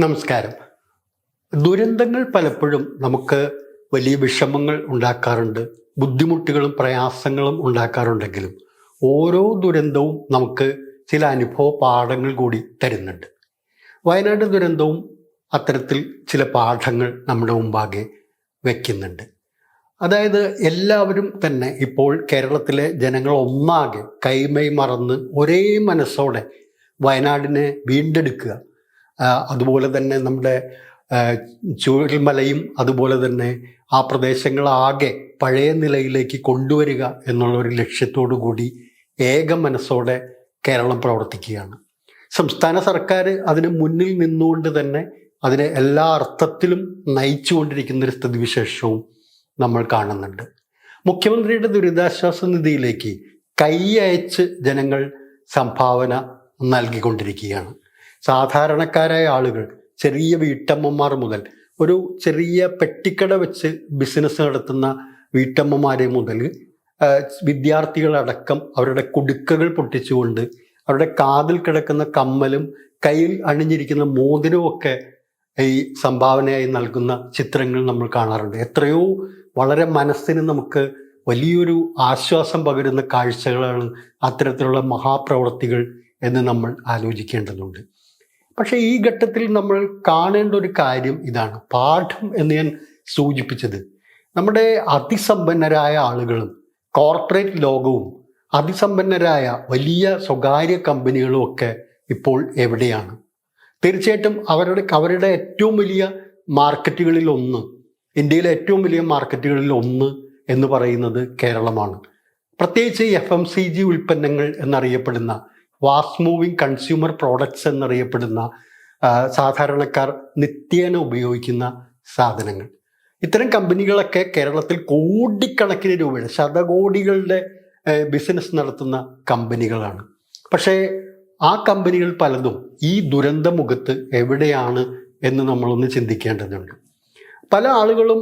നമസ്കാരം. ദുരന്തങ്ങൾ പലപ്പോഴും നമുക്ക് വലിയ വിഷമങ്ങൾ ഉണ്ടാക്കാറുണ്ട്, ബുദ്ധിമുട്ടുകളും പ്രയാസങ്ങളും ഉണ്ടാക്കാറുണ്ടെങ്കിലും ഓരോ ദുരന്തവും നമുക്ക് ചില അനുഭവ പാഠങ്ങൾ കൂടി തരുന്നുണ്ട്. വയനാട് ദുരന്തവും അത്തരത്തിൽ ചില പാഠങ്ങൾ നമ്മുടെ മുമ്പാകെ വയ്ക്കുന്നുണ്ട്. അതായത് എല്ലാവരും തന്നെ ഇപ്പോൾ കേരളത്തിലെ ജനങ്ങൾ ഒന്നാകെ കൈമൈ മറന്ന് ഒരേ മനസ്സോടെ വയനാടിനെ വീണ്ടെടുക്കുക, അതുപോലെ തന്നെ നമ്മുടെ ചൂരൽമലയും അതുപോലെ തന്നെ ആ പ്രദേശങ്ങളാകെ പഴയ നിലയിലേക്ക് കൊണ്ടുവരിക എന്നുള്ള ഒരു ലക്ഷ്യത്തോടു കൂടി ഏക മനസ്സോടെ കേരളം പ്രവർത്തിക്കുകയാണ്. സംസ്ഥാന സർക്കാർ അതിന് മുന്നിൽ നിന്നുകൊണ്ട് തന്നെ അതിനെ എല്ലാ അർത്ഥത്തിലും നയിച്ചുകൊണ്ടിരിക്കുന്നൊരു സ്ഥിതിവിശേഷവും നമ്മൾ കാണുന്നുണ്ട്. മുഖ്യമന്ത്രിയുടെ ദുരിതാശ്വാസ നിധിയിലേക്ക് കൈ അയച്ച് ജനങ്ങൾ സംഭാവന നൽകിക്കൊണ്ടിരിക്കുകയാണ്. സാധാരണക്കാരായ ആളുകൾ, ചെറിയ വീട്ടമ്മമാർ മുതൽ ഒരു ചെറിയ പെട്ടിക്കട വെച്ച് ബിസിനസ് നടത്തുന്ന വീട്ടമ്മമാരെ മുതൽ വിദ്യാർത്ഥികളടക്കം അവരുടെ കുടുക്കകൾ പൊട്ടിച്ചുകൊണ്ട് അവരുടെ കാതിൽ കിടക്കുന്ന കമ്മലും കയ്യിൽ അണിഞ്ഞിരിക്കുന്ന മോതിരവും ഒക്കെ ഈ സംഭാവനയായി നൽകുന്ന ചിത്രങ്ങൾ നമ്മൾ കാണാറുണ്ട്. എത്രയോ വളരെ മനസ്സിന് നമുക്ക് വലിയൊരു ആശ്വാസം പകരുന്ന കാഴ്ചകളാണ് അത്തരത്തിലുള്ള മഹാപ്രവൃത്തികൾ എന്ന് നമ്മൾ ആലോചിക്കേണ്ടതുണ്ട്. പക്ഷേ ഈ ഘട്ടത്തിൽ നമ്മൾ കാണേണ്ട ഒരു കാര്യം ഇതാണ്. പാഠം എന്ന് ഞാൻ സൂചിപ്പിച്ചത്, നമ്മുടെ അതിസമ്പന്നരായ ആളുകളും കോർപ്പറേറ്റ് ലോകവും അതിസമ്പന്നരായ വലിയ സ്വകാര്യ കമ്പനികളും ഒക്കെ ഇപ്പോൾ എവിടെയാണ്? തീർച്ചയായിട്ടും അവരുടെ ഏറ്റവും വലിയ മാർക്കറ്റുകളിൽ ഒന്ന്, ഇന്ത്യയിലെ ഏറ്റവും വലിയ മാർക്കറ്റുകളിൽ ഒന്ന് എന്ന് പറയുന്നത് കേരളമാണ്. പ്രത്യേകിച്ച് FMCG ഉൽപ്പന്നങ്ങൾ എന്നറിയപ്പെടുന്ന ഫാസ്റ്റ് മൂവിങ് കൺസ്യൂമർ പ്രോഡക്ട്സ് എന്നറിയപ്പെടുന്ന സാധാരണക്കാർ നിത്യേന ഉപയോഗിക്കുന്ന സാധനങ്ങൾ, ഇത്തരം കമ്പനികളൊക്കെ കേരളത്തിൽ കോടിക്കണക്കിന് രൂപയുടെ, ശതകോടികളുടെ ബിസിനസ് നടത്തുന്ന കമ്പനികളാണ്. പക്ഷേ ആ കമ്പനികൾ പലതും ഈ ദുരന്തമുഖത്ത് എവിടെയാണ് എന്ന് നമ്മളൊന്ന് ചിന്തിക്കേണ്ടതുണ്ട്. പല ആളുകളും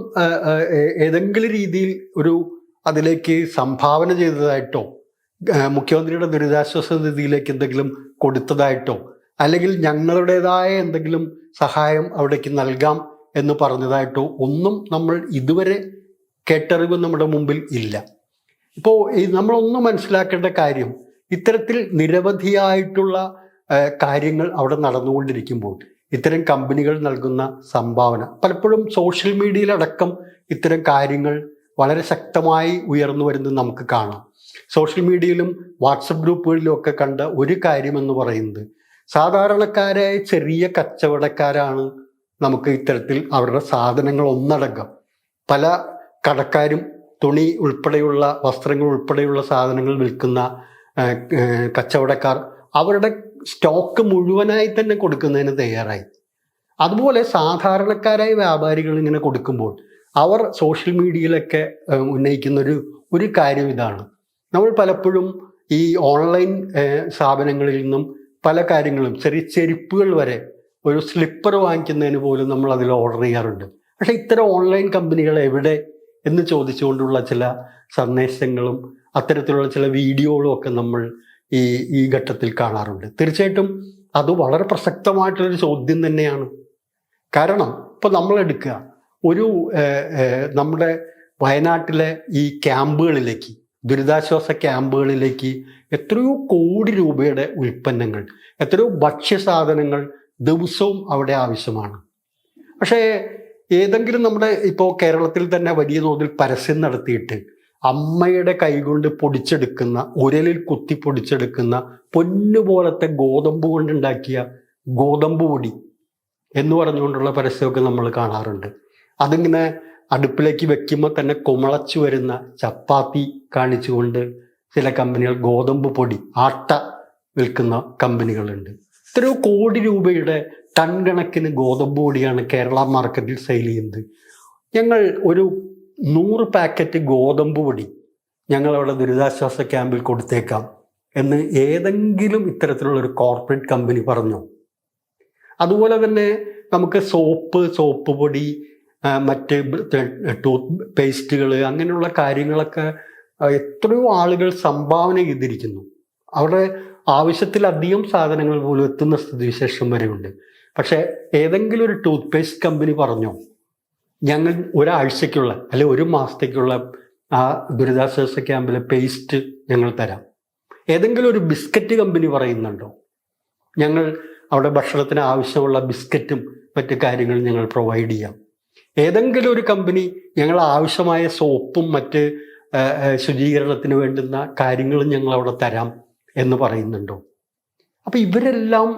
ഏതെങ്കിലും രീതിയിൽ അതിലേക്ക് സംഭാവന ചെയ്തതായിട്ടോ മുഖ്യമന്ത്രിയുടെ ദുരിതാശ്വാസ നിധിയിലേക്ക് എന്തെങ്കിലും കൊടുത്തതായിട്ടോ അല്ലെങ്കിൽ ഞങ്ങളുടേതായ എന്തെങ്കിലും സഹായം അവിടേക്ക് നൽകാം എന്ന് പറഞ്ഞതായിട്ടോ ഒന്നും നമ്മൾ ഇതുവരെ കേട്ടറിവ് നമ്മുടെ മുമ്പിൽ ഇല്ല. ഇപ്പോൾ നമ്മളൊന്ന് മനസ്സിലാക്കേണ്ട കാര്യം, ഇത്തരത്തിൽ നിരവധിയായിട്ടുള്ള കാര്യങ്ങൾ അവിടെ നടന്നുകൊണ്ടിരിക്കുമ്പോൾ ഇത്തരം കമ്പനികൾ നൽകുന്ന സംഭാവന പലപ്പോഴും സോഷ്യൽ മീഡിയയിലടക്കം ഇത്തരം കാര്യങ്ങൾ വളരെ ശക്തമായി ഉയർന്നു വരുന്നത് നമുക്ക് കാണാം. സോഷ്യൽ മീഡിയയിലും വാട്സപ്പ് ഗ്രൂപ്പുകളിലും ഒക്കെ കണ്ട ഒരു കാര്യമെന്ന് പറയുന്നത്, സാധാരണക്കാരായ ചെറിയ കച്ചവടക്കാരാണ് നമുക്ക് ഇത്തരത്തിൽ അവരുടെ സാധനങ്ങൾ ഒന്നടങ്കം, പല കടക്കാരും തുണി ഉൾപ്പെടെയുള്ള വസ്ത്രങ്ങൾ ഉൾപ്പെടെയുള്ള സാധനങ്ങൾ വിൽക്കുന്ന കച്ചവടക്കാർ അവരുടെ സ്റ്റോക്ക് മുഴുവനായി തന്നെ കൊടുക്കുന്നതിന് തയ്യാറായി. അതുപോലെ സാധാരണക്കാരായ വ്യാപാരികൾ ഇങ്ങനെ കൊടുക്കുമ്പോൾ അവർ സോഷ്യൽ മീഡിയയിലൊക്കെ ഉന്നയിക്കുന്ന ഒരു കാര്യം ഇതാണ്. നമ്മൾ പലപ്പോഴും ഈ ഓൺലൈൻ സ്ഥാപനങ്ങളിൽ നിന്നും പല കാര്യങ്ങളും, ചെറിയ ചെരുപ്പുകൾ വരെ, ഒരു സ്ലിപ്പർ വാങ്ങിക്കുന്നതിന് പോലും നമ്മൾ അതിൽ ഓർഡർ ചെയ്യാറുണ്ട്. പക്ഷേ ഇത്തരം ഓൺലൈൻ കമ്പനികൾ എവിടെ എന്ന് ചോദിച്ചുകൊണ്ടുള്ള ചില സന്ദേശങ്ങളും അത്തരത്തിലുള്ള ചില വീഡിയോകളും ഒക്കെ നമ്മൾ ഈ ഘട്ടത്തിൽ കാണാറുണ്ട്. തീർച്ചയായിട്ടും അത് വളരെ പ്രസക്തമായിട്ടുള്ളൊരു ചോദ്യം തന്നെയാണ്. കാരണം ഇപ്പോൾ നമ്മളെടുക്കുക, നമ്മുടെ വയനാട്ടിലെ ഈ ക്യാമ്പുകളിലേക്ക്, ദുരിതാശ്വാസ ക്യാമ്പുകളിലേക്ക് എത്രയോ കോടി രൂപയുടെ ഉൽപ്പന്നങ്ങൾ, എത്രയോ ഭക്ഷ്യസാധനങ്ങൾ ദിവസവും അവിടെ ആവശ്യമാണ്. പക്ഷേ ഏതെങ്കിലും നമ്മുടെ ഇപ്പോൾ കേരളത്തിൽ തന്നെ വലിയ തോതിൽ പരസ്യം നടത്തിയിട്ട് അമ്മയുടെ കൈകൊണ്ട് പൊടിച്ചെടുക്കുന്ന, ഉരലിൽ കുത്തി പൊടിച്ചെടുക്കുന്ന പൊന്നുപോലത്തെ ഗോതമ്പ് കൊണ്ടുണ്ടാക്കിയ ഗോതമ്പ് പൊടി എന്ന് പറഞ്ഞുകൊണ്ടുള്ള പരസ്യമൊക്കെ നമ്മൾ കാണാറുണ്ട്. അതിങ്ങനെ അടുപ്പിലേക്ക് വെക്കുമ്പോൾ തന്നെ കുമളച്ചു വരുന്ന ചപ്പാത്തി കാണിച്ചുകൊണ്ട് ചില കമ്പനികൾ ഗോതമ്പ് പൊടി, ആട്ട വിൽക്കുന്ന കമ്പനികളുണ്ട്. എത്രയോ കോടി രൂപയുടെ ടൺ കണക്കിന് ഗോതമ്പ് പൊടിയാണ് കേരള മാർക്കറ്റിൽ സെയിൽ ചെയ്യുന്നത്. ഞങ്ങൾ ഒരു 100 പാക്കറ്റ് ഗോതമ്പ് പൊടി ഞങ്ങളവിടെ ദുരിതാശ്വാസ ക്യാമ്പിൽ കൊടുത്തേക്കാം എന്ന് ഏതെങ്കിലും ഇത്തരത്തിലുള്ളൊരു കോർപ്പറേറ്റ് കമ്പനി പറഞ്ഞോ? അതുപോലെ തന്നെ നമുക്ക് സോപ്പ് പൊടി, മറ്റ് ടൂത്ത് പേസ്റ്റുകൾ, അങ്ങനെയുള്ള കാര്യങ്ങളൊക്കെ എത്രയോ ആളുകൾ സംഭാവന ചെയ്തിരിക്കുന്നു. അവിടെ ആവശ്യത്തിലധികം സാധനങ്ങൾ പോലും എത്തുന്ന സ്ഥിതിവിശേഷം വരെയുണ്ട്. പക്ഷേ ഏതെങ്കിലും ഒരു ടൂത്ത് പേസ്റ്റ് കമ്പനി പറഞ്ഞോ ഞങ്ങൾ ഒരാഴ്ചയ്ക്കുള്ള അല്ലെ ഒരു മാസത്തേക്കുള്ള ആ ദുരിതാശ്വാസ ക്യാമ്പിലെ പേസ്റ്റ് ഞങ്ങൾ തരാം? ഏതെങ്കിലും ഒരു ബിസ്ക്കറ്റ് കമ്പനി പറയുന്നുണ്ടോ ഞങ്ങൾ അവിടെ ഭക്ഷണത്തിന് ആവശ്യമുള്ള ബിസ്ക്കറ്റും മറ്റു കാര്യങ്ങളും ഞങ്ങൾ പ്രൊവൈഡ് ചെയ്യാം? ഏതെങ്കിലും ഒരു കമ്പനി ഞങ്ങൾ ആവശ്യമായ സോപ്പും മറ്റ് ശുചീകരണത്തിന് വേണ്ടുന്ന കാര്യങ്ങളും ഞങ്ങൾ അവിടെ തരാം എന്ന് പറയുന്നുണ്ടോ? അപ്പം ഇവരെല്ലാം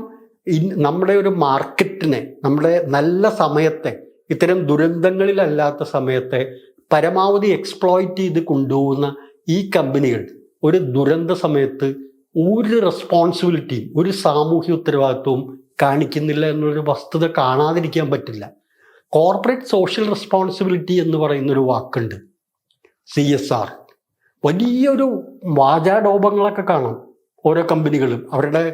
നമ്മുടെ ഒരു മാർക്കറ്റിനെ, നമ്മുടെ നല്ല സമയത്തെ, ഇത്തരം ദുരന്തങ്ങളിലല്ലാത്ത സമയത്തെ പരമാവധി എക്സ്പ്ലോയിറ്റ് ചെയ്ത് കൊണ്ടുപോകുന്ന ഈ കമ്പനികൾ ഒരു ദുരന്ത സമയത്ത് ഒരു റെസ്പോൺസിബിലിറ്റിയും ഒരു സാമൂഹ്യ ഉത്തരവാദിത്വവും കാണിക്കുന്നില്ല എന്നുള്ളൊരു വസ്തുത കാണാതിരിക്കാൻ പറ്റില്ല. കോർപ്പറേറ്റ് സോഷ്യൽ റെസ്പോൺസിബിലിറ്റി എന്ന് പറയുന്നൊരു വാക്കുണ്ട്, CSR. വലിയൊരു വാചാടോപങ്ങളൊക്കെ കാണാം ഓരോ കമ്പനികളും അവരുടെ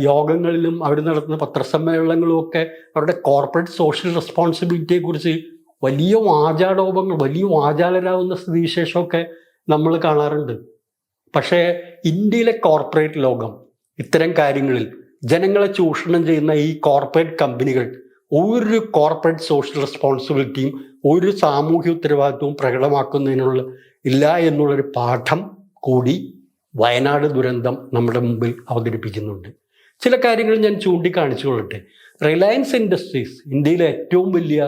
യോഗങ്ങളിലും അവർ നടത്തുന്ന പത്രസമ്മേളനങ്ങളും ഒക്കെ അവരുടെ കോർപ്പറേറ്റ് സോഷ്യൽ റെസ്പോൺസിബിലിറ്റിയെക്കുറിച്ച് വലിയ വാചാടോപങ്ങൾ, വലിയ വാചാലരാകുന്ന സ്ഥിതിവിശേഷമൊക്കെ നമ്മൾ കാണാറുണ്ട്. പക്ഷേ ഇന്ത്യയിലെ കോർപ്പറേറ്റ് ലോകം ഇത്തരം കാര്യങ്ങളിൽ ജനങ്ങളെ ചൂഷണം ചെയ്യുന്ന ഈ കോർപ്പറേറ്റ് കമ്പനികൾ ഒരു കോർപ്പറേറ്റ് സോഷ്യൽ റെസ്പോൺസിബിലിറ്റിയും ഒരു സാമൂഹ്യ ഉത്തരവാദിത്വവും പ്രകടമാക്കുന്നതിനുള്ള ഇല്ല എന്നുള്ളൊരു പാഠം കൂടി വയനാട് ദുരന്തം നമ്മുടെ മുമ്പിൽ അവതരിപ്പിക്കുന്നുണ്ട്. ചില കാര്യങ്ങൾ ഞാൻ ചൂണ്ടിക്കാണിച്ചു കൊള്ളട്ടെ. റിലയൻസ് ഇൻഡസ്ട്രീസ് ഇന്ത്യയിലെ ഏറ്റവും വലിയ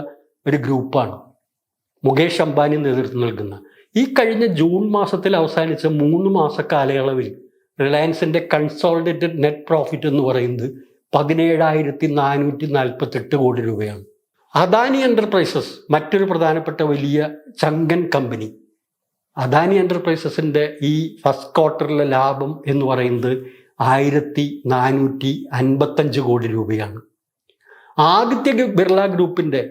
ഒരു ഗ്രൂപ്പാണ്. മുകേഷ് അംബാനി നേതൃത്വം നൽകുന്ന. ഈ കഴിഞ്ഞ ജൂൺ മാസത്തിൽ അവസാനിച്ച 3 മാസ കാലയളവിൽ റിലയൻസിൻ്റെ കൺസോളിഡേറ്റഡ് നെറ്റ് പ്രോഫിറ്റ് എന്ന് പറയുന്നത് 17,448 കോടി രൂപയാണ്. അദാനി എൻ്റർപ്രൈസസ് മറ്റൊരു പ്രധാനപ്പെട്ട വലിയ ചങ്കൻ കമ്പനി. അദാനി എൻ്റർപ്രൈസസിൻ്റെ ഈ ഫസ്റ്റ് ക്വാർട്ടറിലെ ലാഭം എന്ന് പറയുന്നത് 1,455 കോടി രൂപയാണ്. ആദിത്യ ബിർള ഗ്രൂപ്പിൻ്റെ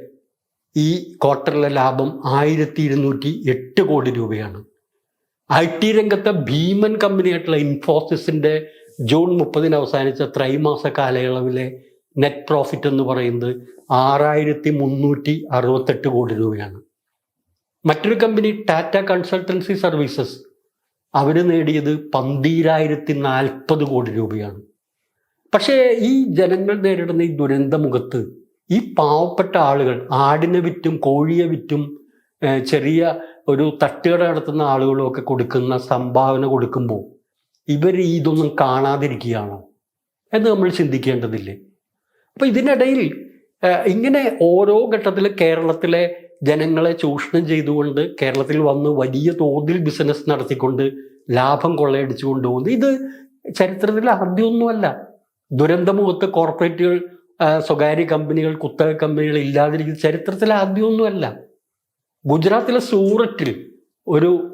ഈ ക്വാർട്ടറിലെ ലാഭം 1,208 കോടി രൂപയാണ്. IT രംഗത്തെ ഭീമൻ കമ്പനിയായിട്ടുള്ള ഇൻഫോസിസിൻ്റെ ജൂൺ 30 അവസാനിച്ച ത്രൈമാസ കാലയളവിലെ നെറ്റ് പ്രോഫിറ്റ് എന്ന് പറയുന്നത് 6,368 കോടി രൂപയാണ്. മറ്റൊരു കമ്പനി ടാറ്റ കൺസൾട്ടൻസി സർവീസസ്, അവർ നേടിയത് 12,040 കോടി രൂപയാണ്. പക്ഷേ ഈ ജനങ്ങൾ നേരിടുന്ന ഈ ദുരന്തമുഖത്ത് ഈ പാവപ്പെട്ട ആളുകൾ ആടിനെ വിറ്റും കോഴിയെ വിറ്റും ചെറിയ ഒരു തട്ടുകട നടത്തുന്ന ആളുകളും ഒക്കെ കൊടുക്കുന്ന സംഭാവന കൊടുക്കുമ്പോൾ ഇവർ ഇതൊന്നും കാണാതിരിക്കുകയാണോ എന്ന് നമ്മൾ ചിന്തിക്കേണ്ടതില്ലേ? അപ്പോൾ ഇതിനിടയിൽ ഇങ്ങനെ ഓരോ ഘട്ടത്തിൽ കേരളത്തിലെ ജനങ്ങളെ ചൂഷണം ചെയ്തുകൊണ്ട് കേരളത്തിൽ വന്ന് വലിയ തോതിൽ ബിസിനസ് നടത്തിക്കൊണ്ട് ലാഭം കൊള്ളയടിച്ചു കൊണ്ടുപോകുന്നത് ഇത് ചരിത്രത്തിൽ ആദ്യമൊന്നുമല്ല. ദുരന്തമുഖത്ത് കോർപ്പറേറ്റുകൾ, സ്വകാര്യ കമ്പനികൾ, കുത്തക കമ്പനികൾ ഇല്ലാതിരിക്കുന്ന ചരിത്രത്തിൽ ആദ്യമൊന്നുമല്ല. ഗുജറാത്തിലെ സൂററ്റിൽ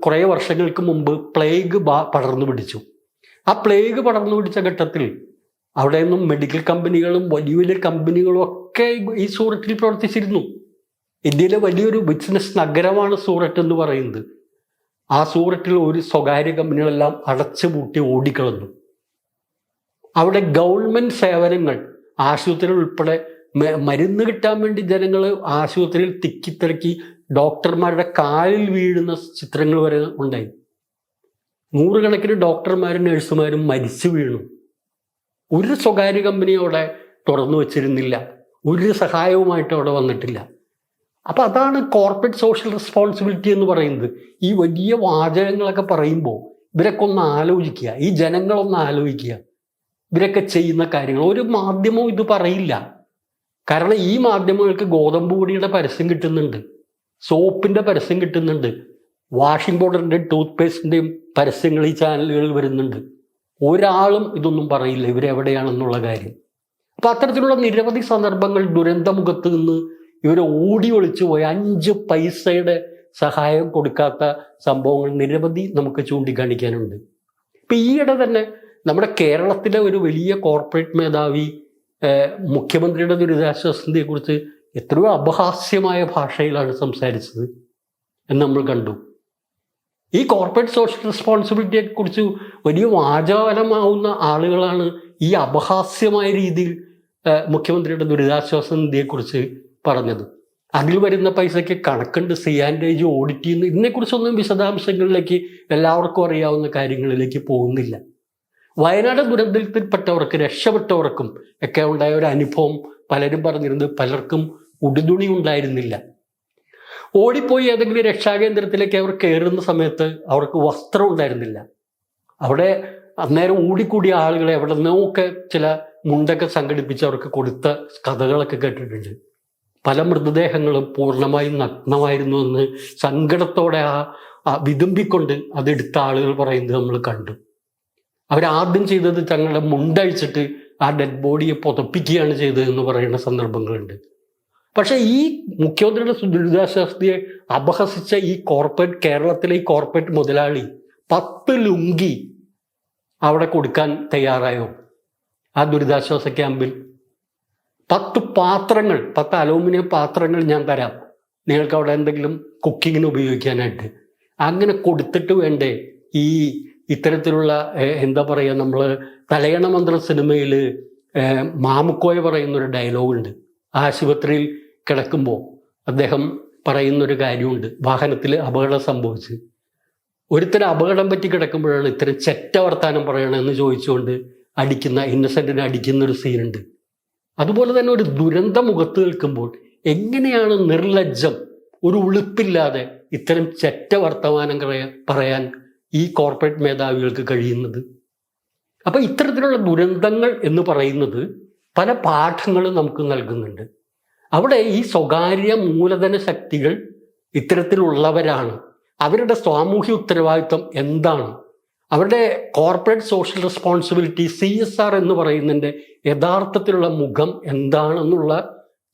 കുറേ വർഷങ്ങൾക്ക് മുമ്പ് പ്ലേഗ് പടർന്നു പിടിച്ചു. ആ പ്ലേഗ് പടർന്നു പിടിച്ച ഘട്ടത്തിൽ അവിടെ നിന്നും മെഡിക്കൽ കമ്പനികളും വലിയ വലിയ കമ്പനികളും ഒക്കെ ഈ സൂററ്റിൽ പ്രവർത്തിച്ചിരുന്നു. ഇന്ത്യയിലെ വലിയൊരു ബിസിനസ് നഗരമാണ് സൂററ്റ് എന്ന് പറയുന്നത്. ആ സൂററ്റിൽ ഒരു സ്വകാര്യ കമ്പനികളെല്ലാം അടച്ചുപൂട്ടി ഓടിക്കളഞ്ഞു. അവിടെ ഗവൺമെൻറ് സേവനങ്ങൾ, ആശുപത്രികൾ ഉൾപ്പെടെ മരുന്ന് കിട്ടാൻ വേണ്ടി ജനങ്ങൾ ആശുപത്രിയിൽ തിക്കിത്തിരക്കി ഡോക്ടർമാരുടെ കാലിൽ വീഴുന്ന ചിത്രങ്ങൾ വരെ ഉണ്ടായി. 100 കണക്കിന് ഡോക്ടർമാരും നഴ്സുമാരും മരിച്ചു വീണു. ഒരു സ്വകാര്യ കമ്പനി അവിടെ തുറന്നു വച്ചിരുന്നില്ല, ഒരു സഹായവുമായിട്ട് അവിടെ വന്നിട്ടില്ല. അപ്പം അതാണ് കോർപ്പറേറ്റ് സോഷ്യൽ റെസ്പോൺസിബിലിറ്റി എന്ന് പറയുന്നത്. ഈ വലിയ വാചകങ്ങളൊക്കെ പറയുമ്പോൾ ഇവരൊക്കെ ഒന്ന് ആലോചിക്കുക, ഈ ജനങ്ങളൊന്ന് ആലോചിക്കുക, ഇവരൊക്കെ ചെയ്യുന്ന കാര്യങ്ങൾ. ഒരു മാധ്യമവും ഇത് പറയില്ല. കാരണം ഈ മാധ്യമങ്ങൾക്ക് ഗോതമ്പ് പൊടിയുടെ പരസ്യം കിട്ടുന്നുണ്ട്, സോപ്പിൻ്റെ പരസ്യം കിട്ടുന്നുണ്ട്, വാഷിംഗ് പൗഡറിൻ്റെയും ടൂത്ത് പേസ്റ്റിൻ്റെയും പരസ്യങ്ങൾ ഈ ചാനലുകളിൽ വരുന്നുണ്ട്. ഒരാളും ഇതൊന്നും പറയില്ല ഇവരെവിടെയാണെന്നുള്ള കാര്യം. അപ്പം അത്തരത്തിലുള്ള നിരവധി സന്ദർഭങ്ങൾ ദുരന്തമുഖത്ത് നിന്ന് ഇവർ ഓടി ഒളിച്ചു പോയി 5 പൈസയുടെ സഹായം കൊടുക്കാത്ത സംഭവങ്ങൾ നിരവധി നമുക്ക് ചൂണ്ടിക്കാണിക്കാനുണ്ട്. ഇപ്പം ഈയിടെ തന്നെ നമ്മുടെ കേരളത്തിലെ ഒരു വലിയ കോർപ്പറേറ്റ് മേധാവി മുഖ്യമന്ത്രിയുടെ ദുരിതാശ്വാസത്തെക്കുറിച്ച് എത്രയോ അപഹാസ്യമായ ഭാഷയിലാണ് സംസാരിച്ചത് എന്ന് നമ്മൾ കണ്ടു. ഈ കോർപ്പറേറ്റ് സോഷ്യൽ റെസ്പോൺസിബിലിറ്റിയെക്കുറിച്ച് വലിയ വാചാലമാവുന്ന ആളുകളാണ് ഈ അപഹാസ്യമായ രീതിയിൽ മുഖ്യമന്ത്രിയുടെ ദുരിതാശ്വാസ നിധിയെക്കുറിച്ച് പറഞ്ഞത്. അതിൽ വരുന്ന പൈസയ്ക്ക് കണക്കുണ്ട്, C&G ഓഡിറ്റ് ചെയ്യുന്നു. ഇതിനെക്കുറിച്ചൊന്നും വിശദാംശങ്ങളിലേക്ക് എല്ലാവർക്കും അറിയാവുന്ന കാര്യങ്ങളിലേക്ക് പോകുന്നില്ല. വയനാട് ദുരന്തത്തിൽപ്പെട്ടവർക്ക്, രക്ഷപ്പെട്ടവർക്കും ഒക്കെ ഉണ്ടായ ഒരു അനുഭവം പലരും പറഞ്ഞിരുന്നത് പലർക്കും ഉടുതുണി ഉണ്ടായിരുന്നില്ല. ഓടിപ്പോയി ഏതെങ്കിലും രക്ഷാകേന്ദ്രത്തിലേക്ക് അവർ കയറുന്ന സമയത്ത് അവർക്ക് വസ്ത്രം ഉണ്ടായിരുന്നില്ല. അവിടെ അന്നേരം ഓടിക്കൂടിയ ആളുകളെ എവിടെ നിന്നൊക്കെ ചില മുണ്ടൊക്കെ സംഘടിപ്പിച്ച് അവർക്ക് കൊടുത്ത കഥകളൊക്കെ കേട്ടിട്ടുണ്ട്. പല മൃതദേഹങ്ങളും പൂർണ്ണമായും നഗ്നമായിരുന്നു എന്ന് സങ്കടത്തോടെ വിതുമ്പിക്കൊണ്ട് അതെടുത്ത ആളുകൾ പറയുന്നത് നമ്മൾ കണ്ടു. അവരാദ്യം ചെയ്തത് തങ്ങളുടെ മുണ്ടഴിച്ചിട്ട് ആ ഡെഡ് ബോഡിയെ പുതപ്പിക്കുകയാണ് ചെയ്തതെന്ന് പറയുന്ന സന്ദർഭങ്ങളുണ്ട്. പക്ഷേ ഈ മുഖ്യമന്ത്രിയുടെ ദുരിതാശ്വാസത്തെ അപഹസിച്ച ഈ കേരളത്തിലെ ഈ കോർപ്പറേറ്റ് മുതലാളി 10 ലുങ്കി അവിടെ കൊടുക്കാൻ തയ്യാറായോ ആ ദുരിതാശ്വാസ ക്യാമ്പിൽ? 10 പാത്രങ്ങൾ, 10 അലൂമിനിയം പാത്രങ്ങൾ ഞാൻ തരാം, നിങ്ങൾക്ക് അവിടെ എന്തെങ്കിലും കുക്കിങ്ങിന് ഉപയോഗിക്കാനായിട്ട്. അങ്ങനെ കൊടുത്തിട്ട് വേണ്ടേ ഈ ഇത്തരത്തിലുള്ള എന്താ പറയുക, നമ്മൾ തലയണ മന്ത്രം സിനിമയിൽ മാമുക്കോയ പറയുന്നൊരു ഡയലോഗുണ്ട്. ആശുപത്രിയിൽ കിടക്കുമ്പോൾ അദ്ദേഹം പറയുന്നൊരു കാര്യമുണ്ട്. വാഹനത്തിൽ അപകടം സംഭവിച്ച് ഒരുത്തരം അപകടം പറ്റി കിടക്കുമ്പോഴാണ് ഇത്തരം ചെറ്റ വർത്താനം പറയണമെന്ന് ചോദിച്ചുകൊണ്ട് ഇന്നസെന്റിനെ അടിക്കുന്ന ഒരു സീനുണ്ട്. അതുപോലെ തന്നെ ഒരു ദുരന്ത മുഖത്ത് നിൽക്കുമ്പോൾ എങ്ങനെയാണ് നിർലജ്ജം, ഒരു ഉളുപ്പില്ലാതെ ഇത്തരം ചെറ്റ വർത്തമാനം പറയാൻ ഈ കോർപ്പറേറ്റ് മേധാവികൾക്ക് കഴിയുന്നത്? അപ്പൊ ഇത്തരത്തിലുള്ള ദുരന്തങ്ങൾ എന്ന് പറയുന്നത് പല പാഠങ്ങളും നമുക്ക് നൽകുന്നുണ്ട്. അവിടെ ഈ സ്വകാര്യ മൂലധന ശക്തികൾ ഇത്തരത്തിലുള്ളവരാണ്. അവരുടെ സാമൂഹ്യ ഉത്തരവാദിത്വം എന്താണ്, അവരുടെ കോർപ്പറേറ്റ് സോഷ്യൽ റെസ്പോൺസിബിലിറ്റി CSR എന്ന് പറയുന്നതിൻ്റെ യഥാർത്ഥത്തിലുള്ള മുഖം എന്താണെന്നുള്ള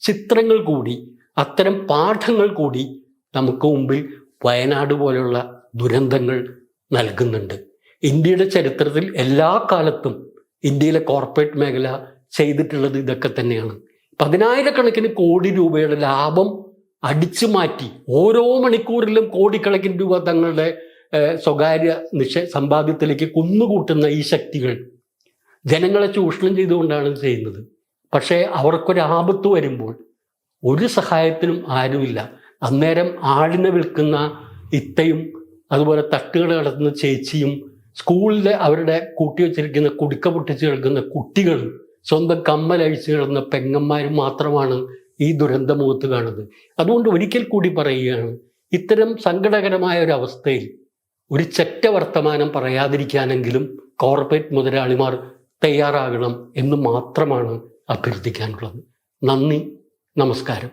ചിത്രങ്ങൾ കൂടി, അത്തരം പാഠങ്ങൾ കൂടി നമുക്ക് മുമ്പിൽ വയനാട് പോലെയുള്ള ദുരന്തങ്ങൾ നൽകുന്നുണ്ട്. ഇന്ത്യയുടെ ചരിത്രത്തിൽ എല്ലാ കാലത്തും ഇന്ത്യയിലെ കോർപ്പറേറ്റ് മേഖല ചെയ്തിട്ടുള്ളത് ഇതൊക്കെ തന്നെയാണ്. 10,000 കോടി രൂപയുടെ ലാഭം അടിച്ചു മാറ്റി ഓരോ മണിക്കൂറിലും കോടിക്കണക്കിന് രൂപ തങ്ങളുടെ സ്വകാര്യ സമ്പാദ്യത്തിലേക്ക് കുന്നുകൂട്ടുന്ന ഈ ശക്തികൾ ജനങ്ങളെ ചൂഷണം ചെയ്തുകൊണ്ടാണ് ചെയ്യുന്നത്. പക്ഷേ അവർക്കൊരാപത്ത് വരുമ്പോൾ ഒരു സഹായത്തിനും ആരുമില്ല. അന്നേരം ആടിനെ വിൽക്കുന്ന ഇത്തയും അതുപോലെ തട്ടുകൾ നടത്തുന്ന ചേച്ചിയും സ്കൂളിൽ അവരുടെ കൂട്ടിവെച്ചിരിക്കുന്ന കുടുക്ക പൊട്ടിച്ച് കിടക്കുന്ന കുട്ടികളും സ്വന്തം കമ്മലഴിച്ച് കിടന്ന പെങ്ങന്മാരും മാത്രമാണ് ഈ ദുരന്തമുഖത്ത് കാണുന്നത്. അതുകൊണ്ട് ഒരിക്കൽ കൂടി പറയുകയാണ്, ഇത്തരം സങ്കടകരമായ ഒരു അവസ്ഥയിൽ ഒരു ചെറ്റ വർത്തമാനം പറയാതിരിക്കാനെങ്കിലും കോർപ്പറേറ്റ് മുതലാളിമാർ തയ്യാറാകണം എന്ന് മാത്രമാണ് അഭ്യർത്ഥിക്കാനുള്ളത്. നന്ദി, നമസ്കാരം.